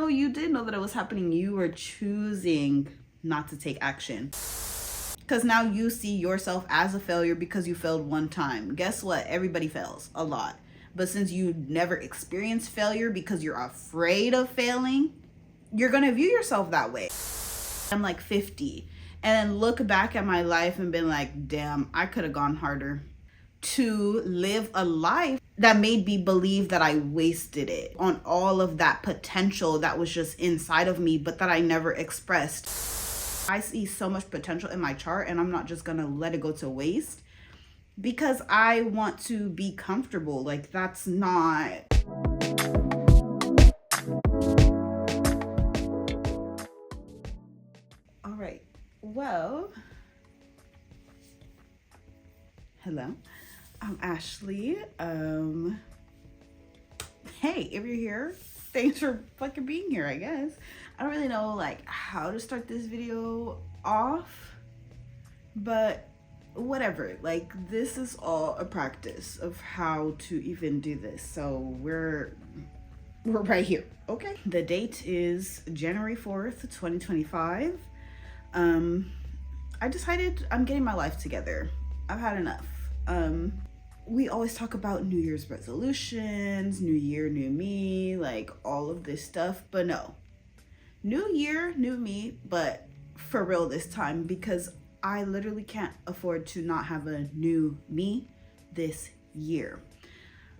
no, you did know that it was happening. You were choosing not to take action. Because now you see yourself as a failure because you failed one time. Guess what? Everybody fails a lot. But since you never experienced failure because you're afraid of failing, you're going to view yourself that way. I'm like 50 and then look back at my life and been like, damn, I could have gone harder to live a life that made me believe that I wasted it on all of that potential that was just inside of me, but that I never expressed. I see so much potential in my chart and I'm not just gonna let it go to waste because I want to be comfortable. Like, that's not... All right, well, hello, I'm Ashley. Hey, if you're here, thanks for fucking being here, I guess. I don't really know like how to start this video off, but whatever. Like, this is all a practice of how to even do this. So we're right here, okay? The date is January 4th, 2025. I decided I'm getting my life together. I've had enough. We always talk about New Year's resolutions, new year, new me, like all of this stuff, but no. New year, new me, but for real this time, because I literally can't afford to not have a new me this year.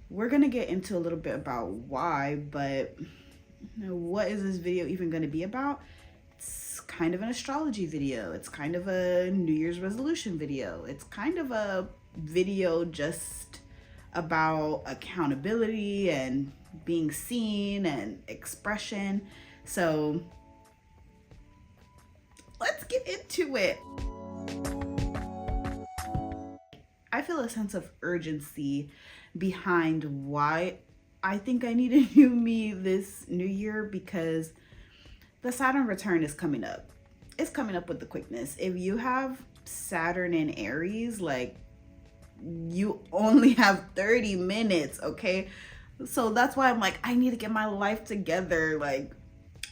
We're gonna get into a little bit about why, but what is this video even gonna be about? It's kind of an astrology video. It's kind of a New Year's resolution video. It's kind of a video just about accountability and being seen and expression. So let's get into it. I feel a sense of urgency behind why I think I need a new me this new year, because the Saturn return is coming up. It's coming up with the quickness. If you have Saturn in Aries, like, you only have 30 minutes, okay? So that's why I'm like, I need to get my life together. Like,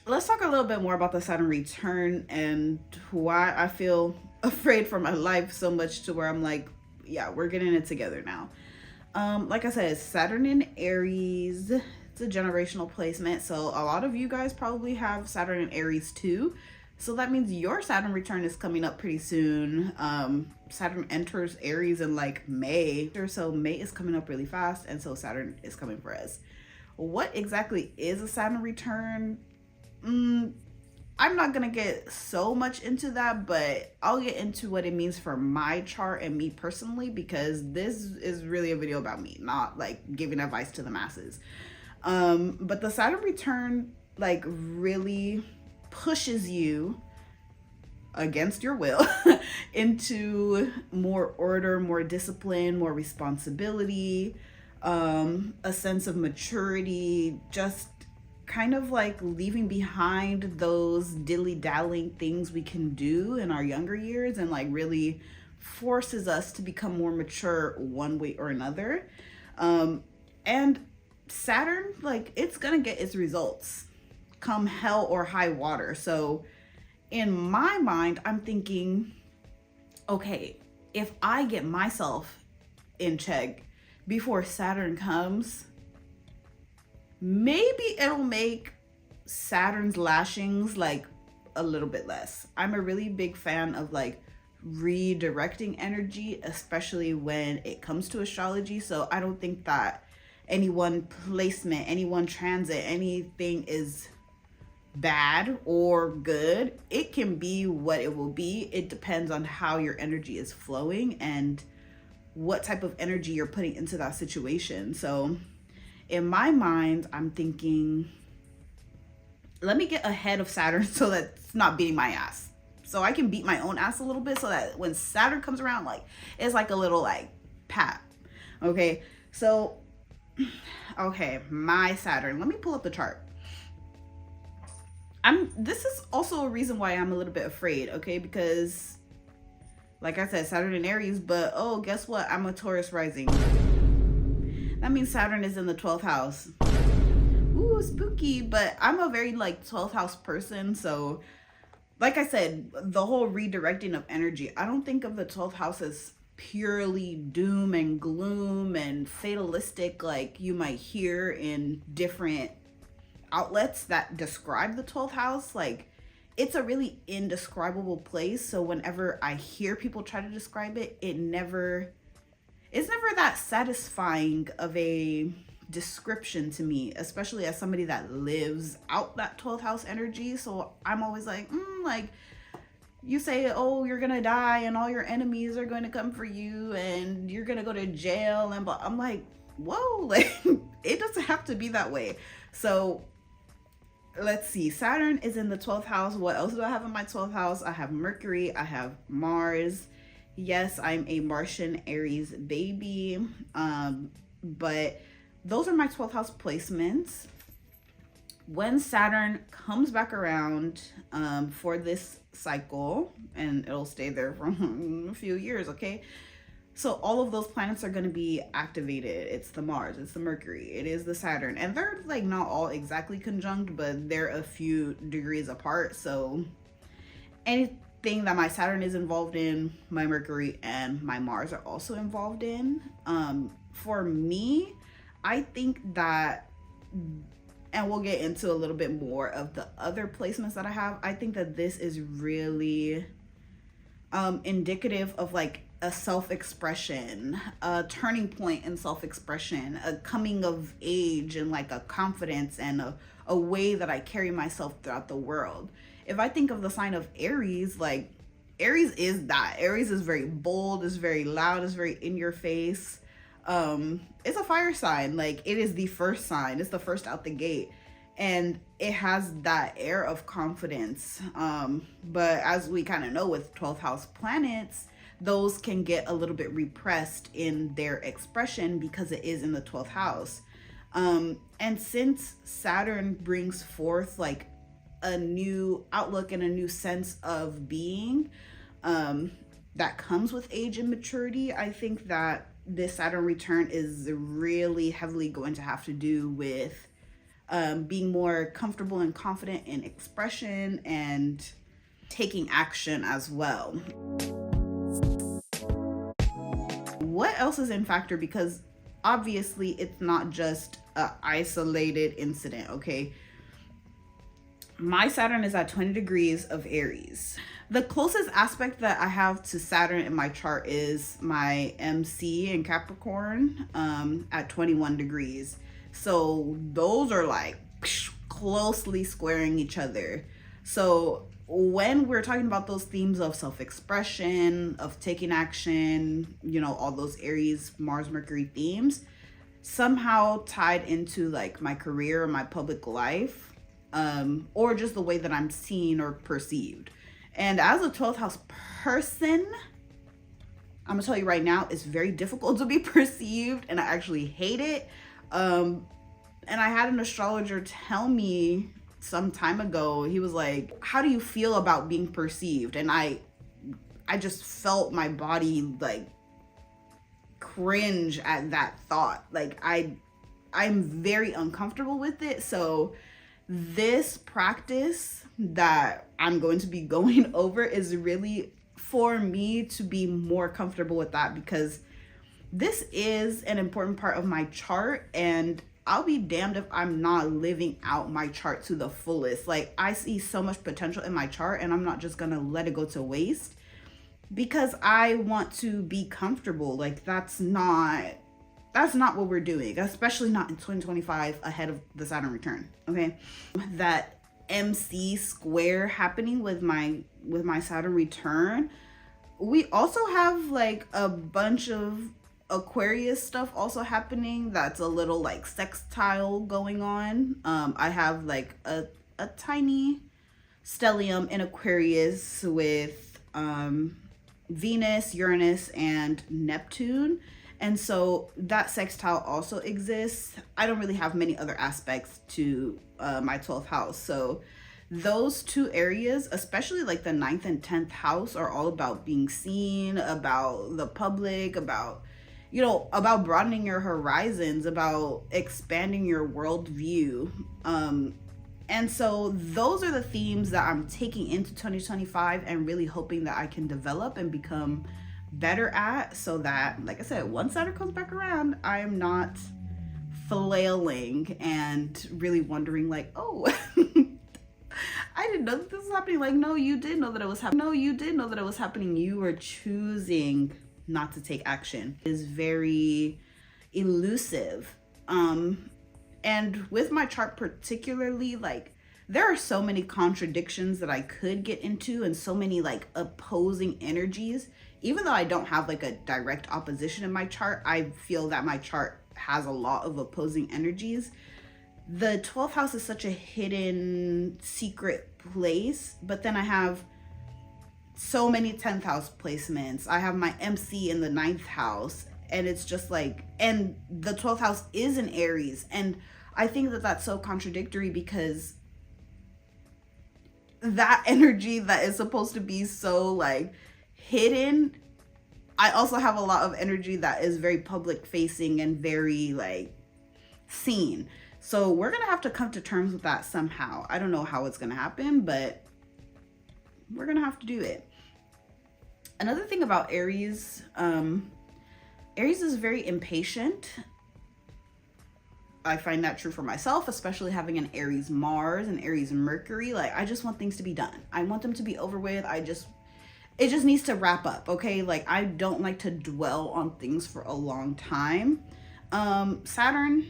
let's talk a little bit more about the Saturn return and why I feel afraid for my life so much to where I'm like, yeah, we're getting it together now. Like I said, Saturn in Aries. It's a generational placement. So a lot of you guys probably have Saturn in Aries too. So that means your Saturn return is coming up pretty soon. Saturn enters Aries in like May. So May is coming up really fast. And so Saturn is coming for us. What exactly is a Saturn return? I'm not going to get so much into that, but I'll get into what it means for my chart and me personally, because this is really a video about me, not like giving advice to the masses. But the Saturn return like really pushes you against your will into more order, more discipline, more responsibility, a sense of maturity, just kind of like leaving behind those dilly-dallying things we can do in our younger years, and like really forces us to become more mature one way or another. And Saturn, like, it's gonna get its results come hell or high water. So in my mind, I'm thinking, okay, if I get myself in check before Saturn comes, maybe it'll make Saturn's lashings like a little bit less. I'm a really big fan of like redirecting energy, especially when it comes to astrology. So I don't think that any one placement, any one transit, anything is bad or good. It can be what it will be. It depends on how your energy is flowing and what type of energy you're putting into that situation. So in my mind, I'm thinking, let me get ahead of Saturn so that it's not beating my ass. So I can beat my own ass a little bit so that when Saturn comes around, like, it's like a little like pat. Okay, so okay, my Saturn. Let me pull up the chart. This is also a reason why I'm a little bit afraid, okay? Because like I said, Saturn in Aries, but oh, guess what? I'm a Taurus rising. That means Saturn is in the 12th house. Ooh, ooh, spooky. But I'm a very like 12th house person, so like I said, the whole redirecting of energy, I don't think of the 12th house as purely doom and gloom and fatalistic like you might hear in different outlets that describe the 12th house. Like, it's a really indescribable place. So whenever I hear people try to describe it, it's never that satisfying of a description to me, especially as somebody that lives out that 12th house energy. So I'm always like, like, you say, oh, you're gonna die and all your enemies are going to come for you and you're gonna go to jail, and but I'm like, whoa, like it doesn't have to be that way. So let's see, Saturn is in the 12th house. What else do I have in my 12th house? I have Mercury, I have Mars. Yes, I'm a Martian Aries baby, but those are my 12th house placements. When Saturn comes back around for this cycle, and it'll stay there for a few years, okay? So all of those planets are going to be activated. It's the Mars, it's the Mercury, it is the Saturn, and they're like not all exactly conjunct, but they're a few degrees apart. So anything that my Saturn is involved in, my Mercury and my Mars are also involved in. For me, I think that, and we'll get into a little bit more of the other placements that I have, I think that this is really indicative of like a self-expression, a turning point in self-expression, a coming of age, and like a confidence and a way that I carry myself throughout the world. If I think of the sign of Aries, like Aries is that. Aries is very bold, is very loud, is very in your face. It's a fire sign. Like, it is the first sign, it's the first out the gate, and it has that air of confidence. But as we kind of know with 12th house planets, those can get a little bit repressed in their expression because it is in the 12th house. And since Saturn brings forth like a new outlook and a new sense of being that comes with age and maturity, I think that this Saturn return is really heavily going to have to do with being more comfortable and confident in expression and taking action as well. What else is in factor? Because obviously it's not just an isolated incident, okay? My Saturn is at 20 degrees of Aries. The closest aspect that I have to Saturn in my chart is my MC in Capricorn at 21 degrees. So those are like closely squaring each other. So when we're talking about those themes of self-expression, of taking action, you know, all those Aries, Mars, Mercury themes, somehow tied into like my career or my public life, or just the way that I'm seen or perceived. And as a 12th house person, I'm gonna tell you right now, it's very difficult to be perceived, and I actually hate it. And I had an astrologer tell me some time ago, he was like, how do you feel about being perceived? And I just felt my body like cringe at that thought. Like I'm very uncomfortable with it. So this practice that I'm going to be going over is really for me to be more comfortable with that, because this is an important part of my chart, and I'll be damned if I'm not living out my chart to the fullest. Like, I see so much potential in my chart, and I'm not just gonna let it go to waste because I want to be comfortable. Like, that's not what we're doing, especially not in 2025 ahead of the Saturn return, okay? That MC square happening with my Saturn return. We also have like a bunch of Aquarius stuff also happening that's a little like sextile going on. I have like a tiny stellium in Aquarius with Venus, Uranus, and Neptune. And so that sextile also exists. I don't really have many other aspects to my 12th house. So those two areas, especially like the 9th and 10th house, are all about being seen, about the public, about, about broadening your horizons, about expanding your worldview. And so those are the themes that I'm taking into 2025 and really hoping that I can develop and become better at, so that, like I said, once Saturn comes back around, I am not flailing and really wondering like, oh, I didn't know that this was happening. Like, no, you did know that it was happening. No, you did know that it was happening. You were choosing not to take action. It is very elusive. And with my chart particularly, like, there are so many contradictions that I could get into and so many like opposing energies. Even though I don't have like a direct opposition in my chart, I feel that my chart has a lot of opposing energies. The 12th house is such a hidden secret place, but then I have so many 10th house placements. I have my MC in the 9th house, and it's just like, and the 12th house is in Aries. And I think that that's so contradictory, because that energy that is supposed to be so like hidden, I also have a lot of energy that is very public facing and very like seen. So we're gonna have to come to terms with that somehow. I don't know how it's gonna happen, but we're gonna have to do it. Another thing about Aries, Aries is very impatient. I find that true for myself, especially having an Aries Mars and Aries Mercury. Like, I just want things to be done. I want them to be over with. It just needs to wrap up, okay? Like, I don't like to dwell on things for a long time. Saturn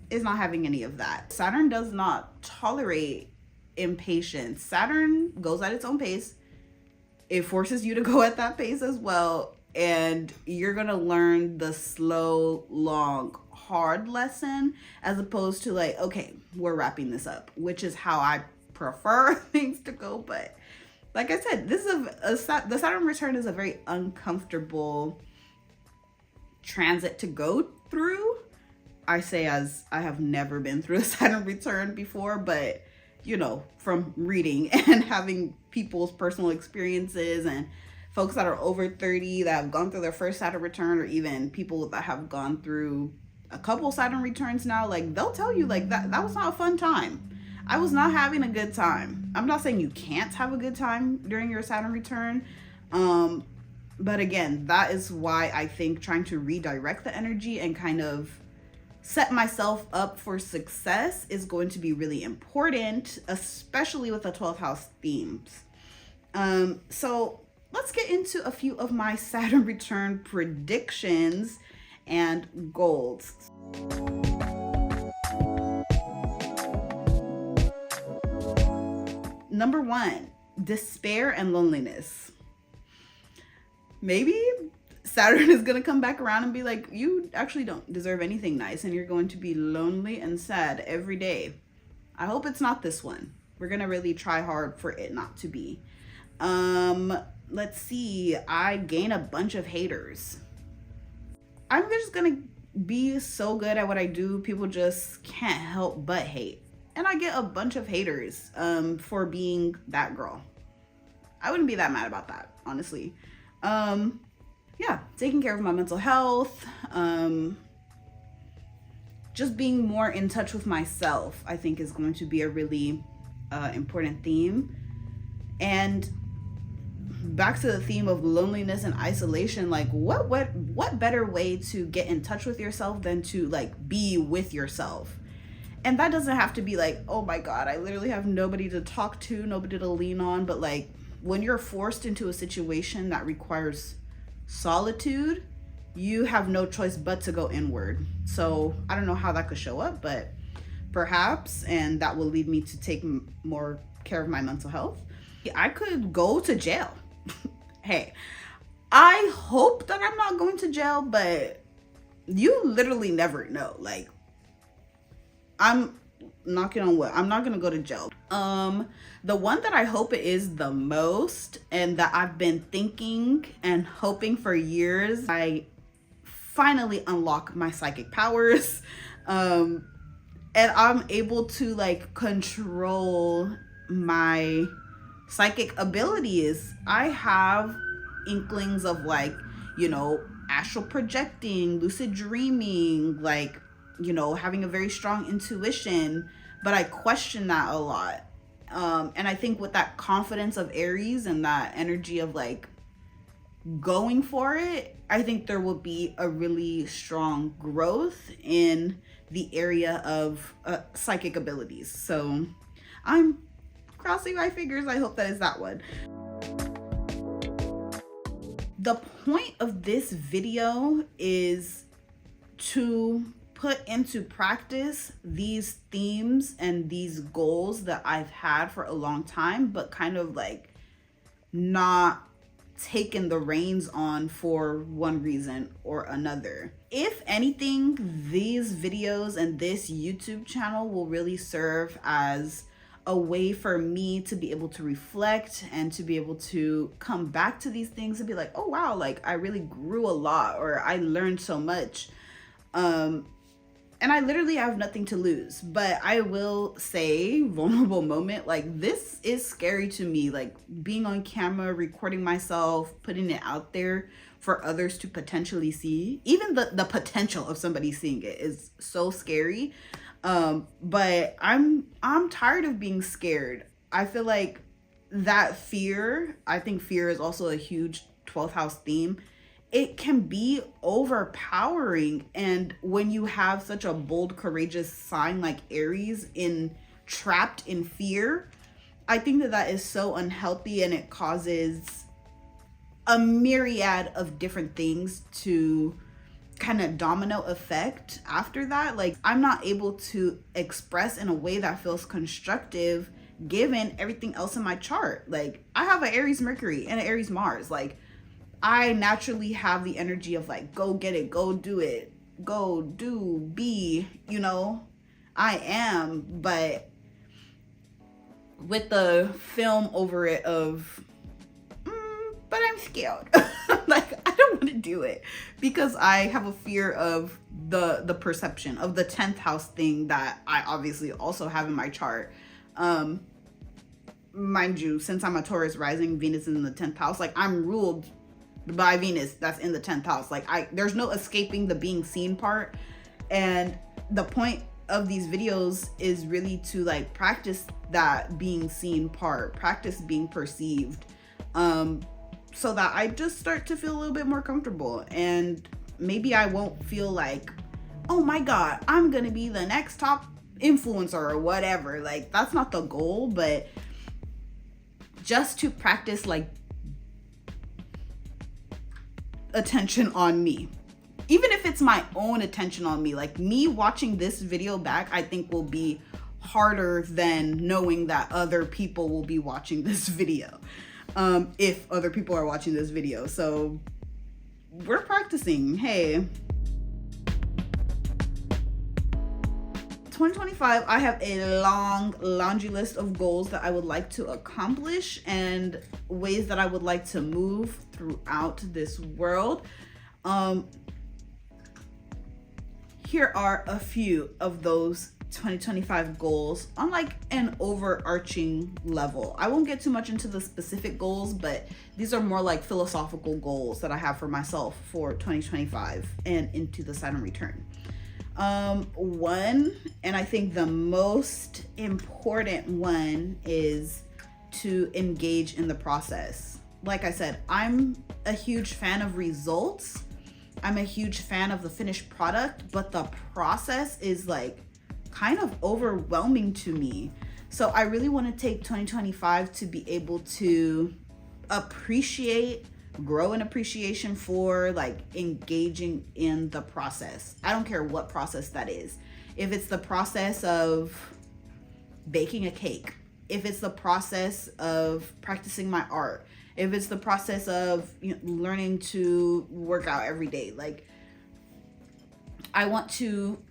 is not having any of that. Saturn does not tolerate impatience. Saturn goes at its own pace. It forces you to go at that pace as well. And you're gonna learn the slow, long, hard lesson, as opposed to like, okay, we're wrapping this up, which is how I prefer things to go. But like I said, this is the Saturn return is a very uncomfortable transit to go through. I say as I have never been through a Saturn return before, but from reading and having people's personal experiences and folks that are over 30 that have gone through their first Saturn return, or even people that have gone through a couple Saturn returns now, like, they'll tell you like that was not a fun time. I was not having a good time. I'm not saying you can't have a good time during your Saturn return. But again, that is why I think trying to redirect the energy and kind of set myself up for success is going to be really important, especially with the 12th house themes. So let's get into a few of my Saturn return predictions and goals. Number 1, despair and loneliness. Maybe Saturn is going to come back around and be like, you actually don't deserve anything nice, and you're going to be lonely and sad every day. I hope it's not this one. We're going to really try hard for it not to be. Let's see. I gain a bunch of haters. I'm just going to be so good at what I do, people just can't help but hate. And I get a bunch of haters for being that girl. I wouldn't be that mad about that, honestly. Yeah, taking care of my mental health, just being more in touch with myself, I think is going to be a really important theme. And back to the theme of loneliness and isolation, like what better way to get in touch with yourself than to like be with yourself? And that doesn't have to be like, oh my God, I literally have nobody to talk to, nobody to lean on. But like, when you're forced into a situation that requires solitude, you have no choice but to go inward. So I don't know how that could show up, but perhaps, and that will lead me to take more care of my mental health. I could go to jail. Hey, I hope that I'm not going to jail, but you literally never know. Like, I'm knocking on wood, I'm not gonna go to jail. The one that I hope it is the most, and that I've been thinking and hoping for years, I finally unlock my psychic powers, and I'm able to like control my psychic abilities. I have inklings of like, astral projecting, lucid dreaming, like, you know, having a very strong intuition, but I question that a lot. And I think with that confidence of Aries and that energy of like going for it, I think there will be a really strong growth in the area of psychic abilities. So I'm crossing my fingers. I hope that is that one. The point of this video is to put into practice these themes and these goals that I've had for a long time, but kind of like not taken the reins on for one reason or another. If anything, these videos and this YouTube channel will really serve as a way for me to be able to reflect and to be able to come back to these things and be like, oh wow, like I really grew a lot, or I learned so much. And I literally have nothing to lose. But I will say, vulnerable moment, like this is scary to me. Like being on camera, recording myself, putting it out there for others to potentially see. Even the potential of somebody seeing it is so scary. But I'm tired of being scared. I feel like that fear, I think fear is also a huge 12th house theme. It can be overpowering. And when you have such a bold, courageous sign like Aries trapped in fear, I think that is so unhealthy, and it causes a myriad of different things to kind of domino effect after that. Like I'm not able to express in a way that feels constructive given everything else in my chart. Like I have an Aries Mercury and an Aries Mars. Like I naturally have the energy of like, go get it, go do it, go do, be, you know, I am. But with the film over it of, but I'm scared. Like, I don't want to do it because I have a fear of the perception of the 10th house thing that I obviously also have in my chart. Mind you, since I'm a Taurus rising, Venus is in the 10th house. Like I'm ruled by Venus that's in the 10th house. Like there's no escaping the being seen part. And the point of these videos is really to like practice that being seen part, practice being perceived, so that I just start to feel a little bit more comfortable. And maybe I won't feel like, oh my God, I'm gonna be the next top influencer or whatever. Like that's not the goal, but just to practice like attention on me, even if it's my own attention on me. Like me watching this video back, I think will be harder than knowing that other people will be watching this video, if other people are watching this video. So we're practicing. Hey, 2025, I have a long laundry list of goals that I would like to accomplish and ways that I would like to move throughout this world. Here are a few of those 2025 goals on like an overarching level. I won't get too much into the specific goals, but these are more like philosophical goals that I have for myself for 2025 and into the Saturn return. One, and I think the most important one, is to engage in the process. Like I said, I'm a huge fan of results. I'm a huge fan of the finished product, but the process is like kind of overwhelming to me. So I really want to take 2025 to be able to grow an appreciation for like engaging in the process. I don't care what process that is. If it's the process of baking a cake, if it's the process of practicing my art, if it's the process of learning to work out every day, like I want to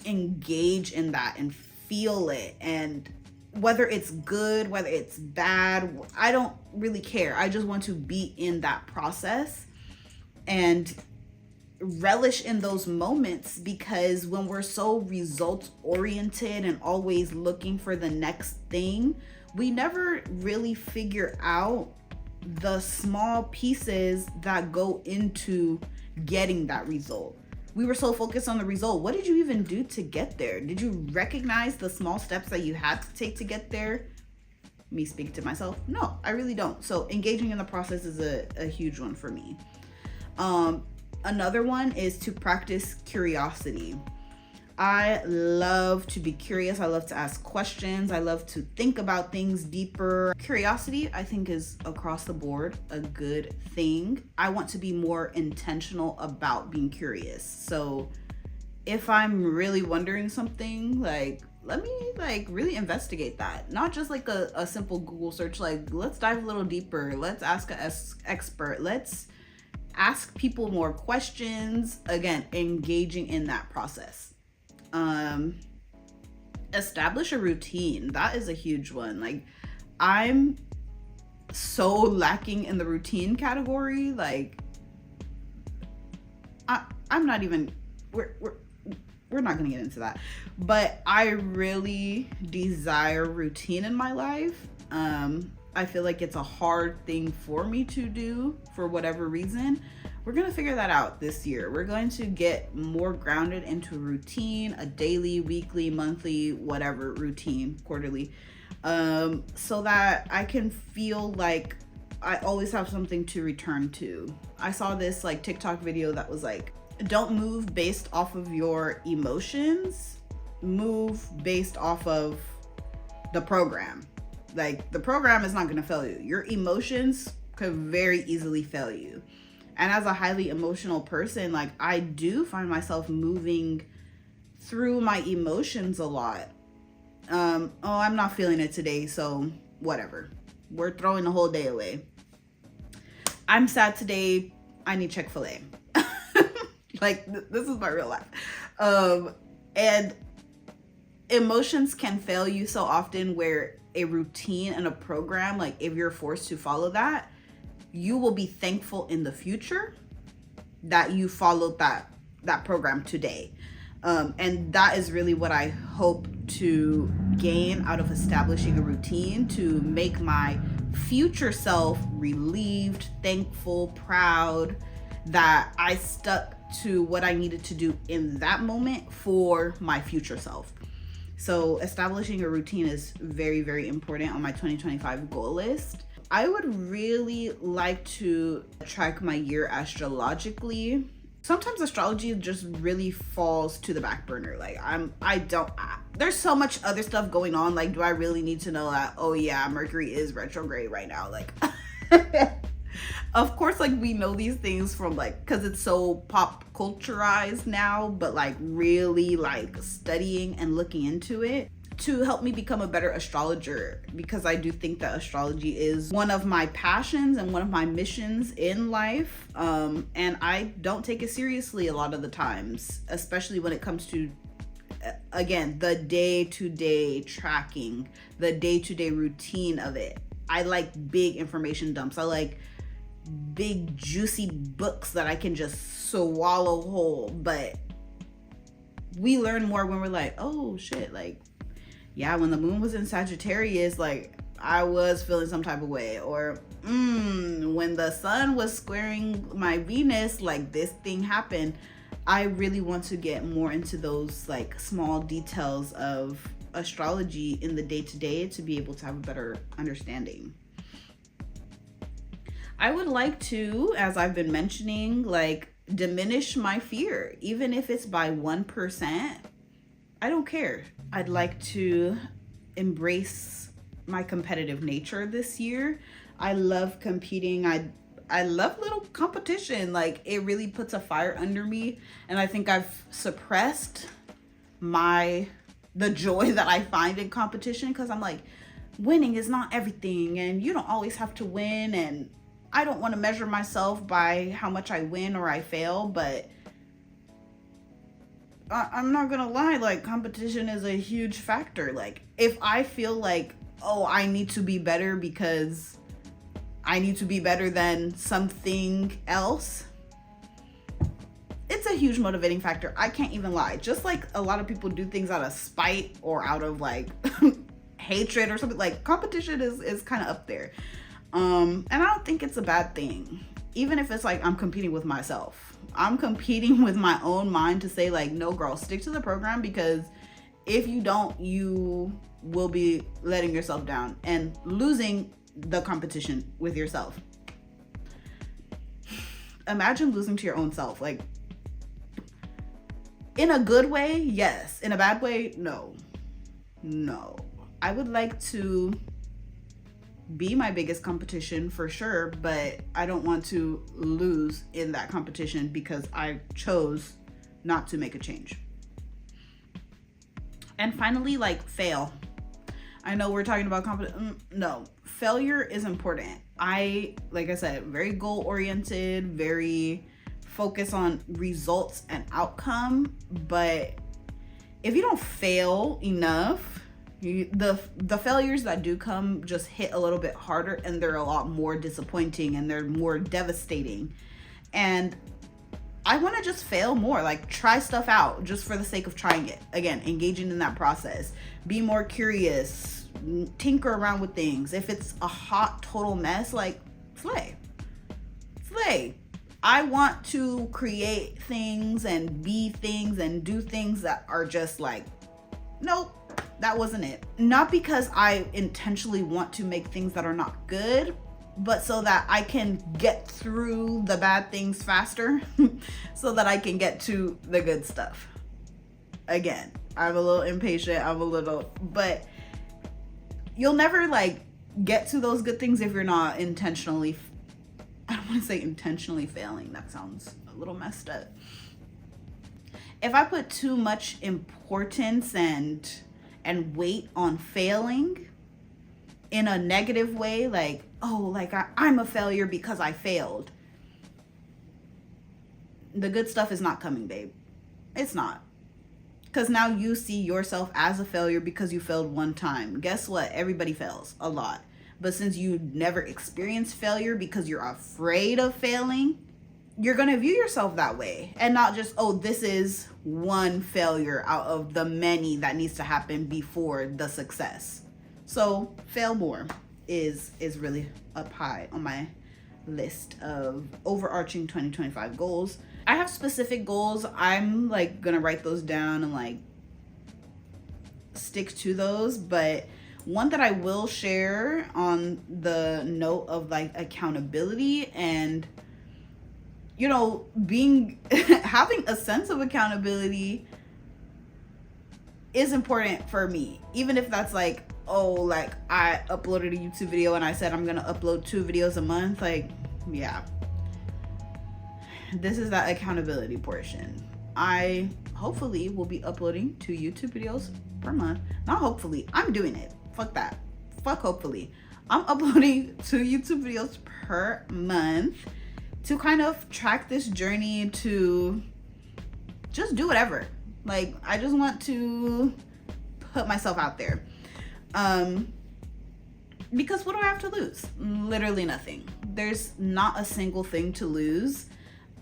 engage in that and feel it. And whether it's good, whether it's bad, I don't really care. I just want to be in that process and relish in those moments, because when we're so results oriented and always looking for the next thing, we never really figure out the small pieces that go into getting that result. We were so focused on the result. What did you even do to get there? Did you recognize the small steps that you had to take to get there? Me speak to myself, no, I really don't. So engaging in the process is a huge one for me. Another one is to practice curiosity. I love to be curious. I love to ask questions. I love to think about things deeper. Curiosity, I think, is across the board a good thing. I want to be more intentional about being curious. So if I'm really wondering something, like, let me like really investigate that. Not just like a simple Google search, like let's dive a little deeper. Let's ask an expert. Let's ask people more questions. Again, engaging in that process. Establish a routine. That is a huge one. Like, I'm so lacking in the routine category. Like, I'm not even, we're not gonna get into that, but I really desire routine in my life. I feel like it's a hard thing for me to do for whatever reason. We're gonna figure that out this year. We're going to get more grounded into routine, a daily, weekly, monthly, whatever routine, quarterly, so that I can feel like I always have something to return to. I saw this like TikTok video that was like, don't move based off of your emotions, move based off of the program. Like, the program is not gonna fail you. Your emotions could very easily fail you. And as a highly emotional person, like, I do find myself moving through my emotions a lot. Oh, I'm not feeling it today, so whatever. We're throwing the whole day away. I'm sad today. I need Chick-fil-A. Like, this is my real life. And emotions can fail you so often, where a routine and a program, like if you're forced to follow that, you will be thankful in the future that you followed that program today. And that is really what I hope to gain out of establishing a routine, to make my future self relieved, thankful, proud that I stuck to what I needed to do in that moment for my future self. So establishing a routine is very, very important on my 2025 goal list. I would really like to track my year astrologically. Sometimes astrology just really falls to the back burner. Like, there's so much other stuff going on. Like, do I really need to know that, oh yeah, Mercury is retrograde right now? Like, of course, like, we know these things from like, cause it's so pop culturized now, but like really like studying and looking into it to help me become a better astrologer, because I do think that astrology is one of my passions and one of my missions in life. And I don't take it seriously a lot of the times, especially when it comes to, again, the day-to-day tracking, the day-to-day routine of it. I like big information dumps. I like big juicy books that I can just swallow whole. But we learn more when we're like, oh shit, like, yeah, when the moon was in Sagittarius, like, I was feeling some type of way. Or when the sun was squaring my Venus, like, this thing happened. I really want to get more into those like small details of astrology in the day-to-day to be able to have a better understanding. I would like to, as I've been mentioning, like, diminish my fear, even if it's by 1%. I don't care. I'd like to embrace my competitive nature this year. I love competing. I love little competition. Like, it really puts a fire under me, and I think I've suppressed the joy that I find in competition, because I'm like, winning is not everything, and you don't always have to win, and I don't want to measure myself by how much I win or I fail. But I'm not gonna lie, like, competition is a huge factor. Like, if I feel like, oh, I need to be better because I need to be better than something else, it's a huge motivating factor. I can't even lie. Just like a lot of people do things out of spite or out of like hatred or something, like, competition is kind of up there. And I don't think it's a bad thing. even if it's like I'm competing with myself, I'm competing with my own mind to say like, no girl, stick to the program, because if you don't, you will be letting yourself down and losing the competition with yourself. Imagine losing to your own self. Like, in a good way, yes. In a bad way, no. I would like to be my biggest competition for sure, but I don't want to lose in that competition because I chose not to make a change. And finally, like, fail. I know we're talking about no, failure is important. Like I said, very goal oriented, very focused on results and outcome. But if you don't fail enough, the failures that do come just hit a little bit harder, and they're a lot more disappointing and they're more devastating. And I want to just fail more, like try stuff out just for the sake of trying it. Again, engaging in that process, be more curious, tinker around with things. If it's a hot total mess, like slay. I want to create things and be things and do things that are just like, nope, that wasn't it. Not because I intentionally want to make things that are not good, but so that I can get through the bad things faster so that I can get to the good stuff. Again, I'm a little impatient, but you'll never like get to those good things if you're not intentionally, I don't want to say intentionally failing. That sounds a little messed up. If I put too much importance and weight on failing in a negative way, like, oh, like I'm a failure because I failed, the good stuff is not coming, babe. It's not. Because now you see yourself as a failure because you failed one time. Guess what? Everybody fails a lot. But since you never experienced failure because you're afraid of failing, you're going to view yourself that way. And not just, oh, this is one failure out of the many that needs to happen before the success. So fail more is really up high on my list of overarching 2025 goals. I have specific goals. I'm like gonna write those down and like stick to those. But one that I will share on the note of like accountability and, you know, being having a sense of accountability is important for me. Even if that's like, oh, like I uploaded a YouTube video and I said I'm gonna upload 2 videos a month. Like, yeah, this is that accountability portion. I hopefully will be uploading 2 YouTube videos per month. Not hopefully, I'm doing it. Fuck that. Fuck hopefully. I'm uploading 2 YouTube videos per month to kind of track this journey to just do whatever. Like, I just want to put myself out there. Because what do I have to lose? Literally nothing. There's not a single thing to lose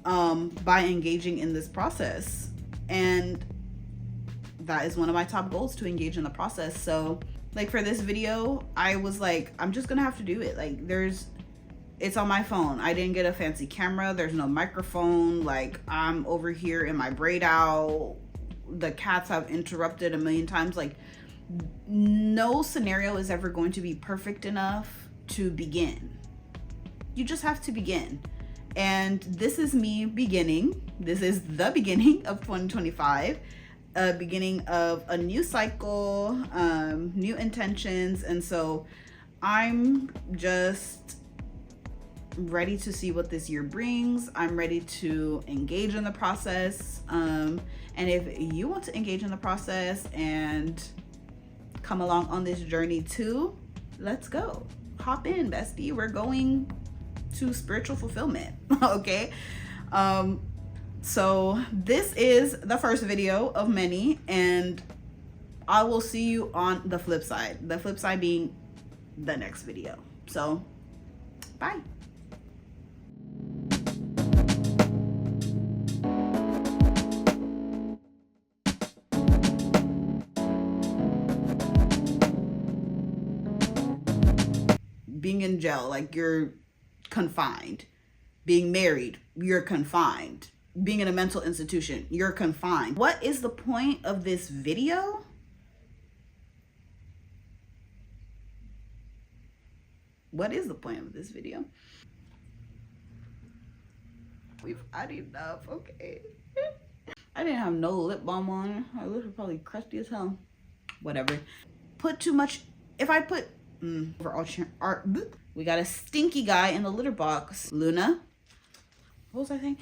by engaging in this process. And that is one of my top goals, to engage in the process. So like for this video, I was like, I'm just gonna have to do it. Like it's on my phone. I didn't get a fancy camera. There's no microphone. Like, I'm over here in my braid out. The cats have interrupted a million times. Like, no scenario is ever going to be perfect enough to begin. You just have to begin. And this is me beginning. This is the beginning of 2025. Beginning of a new cycle, new intentions. And so I'm just ready to see what this year brings. I'm ready to engage in the process. And if you want to engage in the process and come along on this journey too, let's go. Hop in, bestie. We're going to spiritual fulfillment. Okay. So this is the first video of many, and I will see you on the flip side. The flip side being the next video. So bye. Being in jail, like you're confined. Being married, you're confined. Being in a mental institution, you're confined. What is the point of this video? What is the point of this video? We've had enough, okay? I didn't have no lip balm on. My lips were probably crusty as hell. Whatever. Put too much. If I put we got a stinky guy in the litter box. Luna. What was I saying?